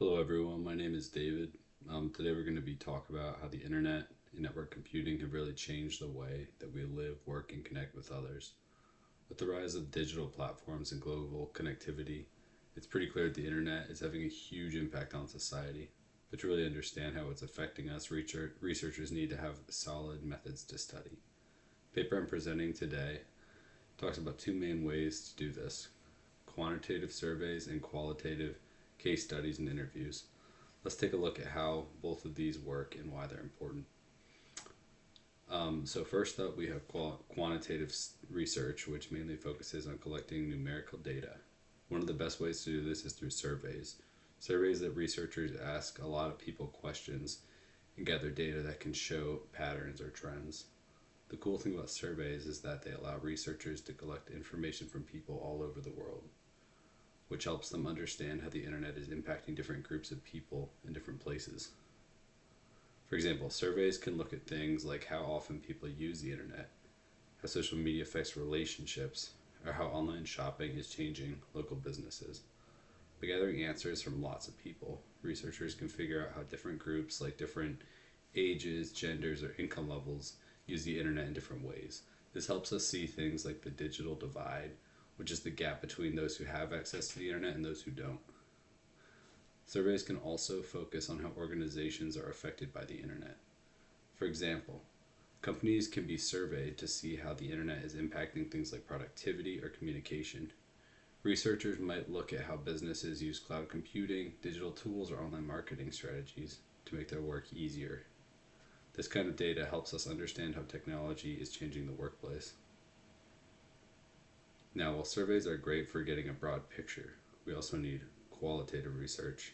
Hello everyone, my name is David. Today we're going to be talking about how the internet and network computing have really changed the way that we live, work, and connect with others. With the rise of digital platforms and global connectivity, it's pretty clear that the internet is having a huge impact on society. But to really understand how it's affecting us, researchers need to have solid methods to study. The paper I'm presenting today talks about two main ways to do this: quantitative surveys and qualitative case studies and interviews. Let's take a look at how both of these work and why they're important. So first up, we have quantitative research, which mainly focuses on collecting numerical data. One of the best ways to do this is through surveys. Surveys that researchers ask a lot of people questions and gather data that can show patterns or trends. The cool thing about surveys is that they allow researchers to collect information from people all over the world, which helps them understand how the internet is impacting different groups of people in different places. For example, surveys can look at things like how often people use the internet, how social media affects relationships, or how online shopping is changing local businesses. By gathering answers from lots of people, researchers can figure out how different groups, like different ages, genders, or income levels, use the internet in different ways. This helps us see things like the digital divide, which is the gap between those who have access to the internet and those who don't. Surveys can also focus on how organizations are affected by the internet. For example, companies can be surveyed to see how the internet is impacting things like productivity or communication. Researchers might look at how businesses use cloud computing, digital tools, or online marketing strategies to make their work easier. This kind of data helps us understand how technology is changing the workplace. Now, while surveys are great for getting a broad picture, we also need qualitative research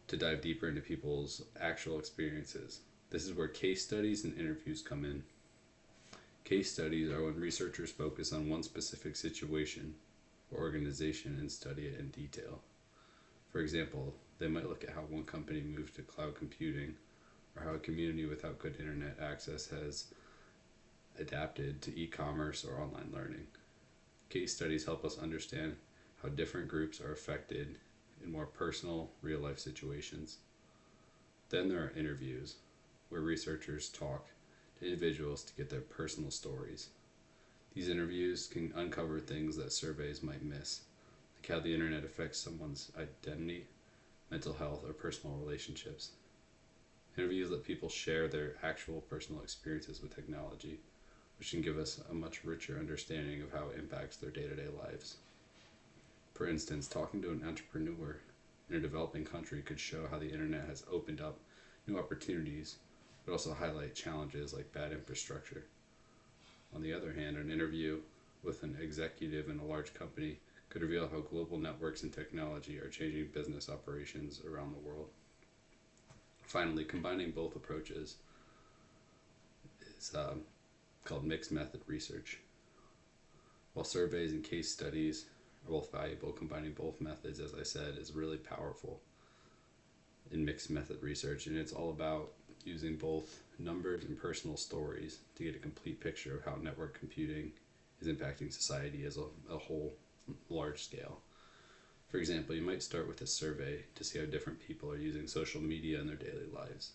to dive deeper into people's actual experiences. This is where case studies and interviews come in. Case studies are when researchers focus on one specific situation or organization and study it in detail. For example, they might look at how one company moved to cloud computing, or how a community without good internet access has adapted to e-commerce or online learning. Case studies help us understand how different groups are affected in more personal, real-life situations. Then there are interviews, where researchers talk to individuals to get their personal stories. These interviews can uncover things that surveys might miss, like how the internet affects someone's identity, mental health, or personal relationships. Interviews let people share their actual personal experiences with technology, which can give us a much richer understanding of how it impacts their day-to-day lives. For instance, talking to an entrepreneur in a developing country could show how the internet has opened up new opportunities, but also highlight challenges like bad infrastructure. On the other hand, an interview with an executive in a large company could reveal how global networks and technology are changing business operations around the world. Finally, combining both approaches is called mixed method research. While surveys and case studies are both valuable, combining both methods, as I said, is really powerful in mixed method research, and it's all about using both numbers and personal stories to get a complete picture of how network computing is impacting society as a whole, large scale. For example, you might start with a survey to see how different people are using social media in their daily lives.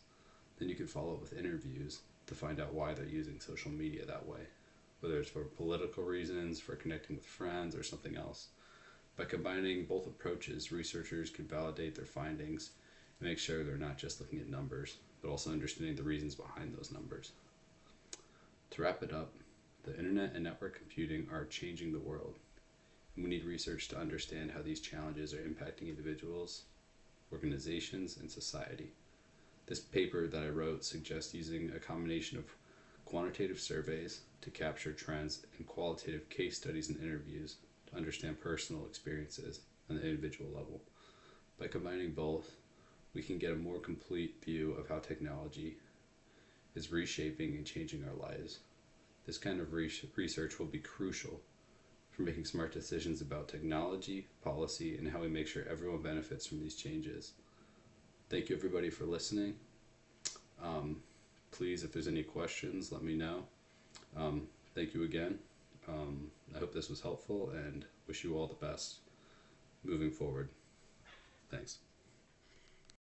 Then you can follow up with interviews to find out why they're using social media that way, whether it's for political reasons, for connecting with friends, or something else. By combining both approaches, researchers can validate their findings and make sure they're not just looking at numbers, but also understanding the reasons behind those numbers. To wrap it up, the internet and network computing are changing the world. We need research to understand how these challenges are impacting individuals, organizations, and society. This paper that I wrote suggests using a combination of quantitative surveys to capture trends and qualitative case studies and interviews to understand personal experiences on the individual level. By combining both, we can get a more complete view of how technology is reshaping and changing our lives. This kind of research will be crucial for making smart decisions about technology, policy, and how we make sure everyone benefits from these changes. Thank you everybody for listening. Please, if there's any questions, let me know. Thank you again. I hope this was helpful and wish you all the best moving forward. Thanks.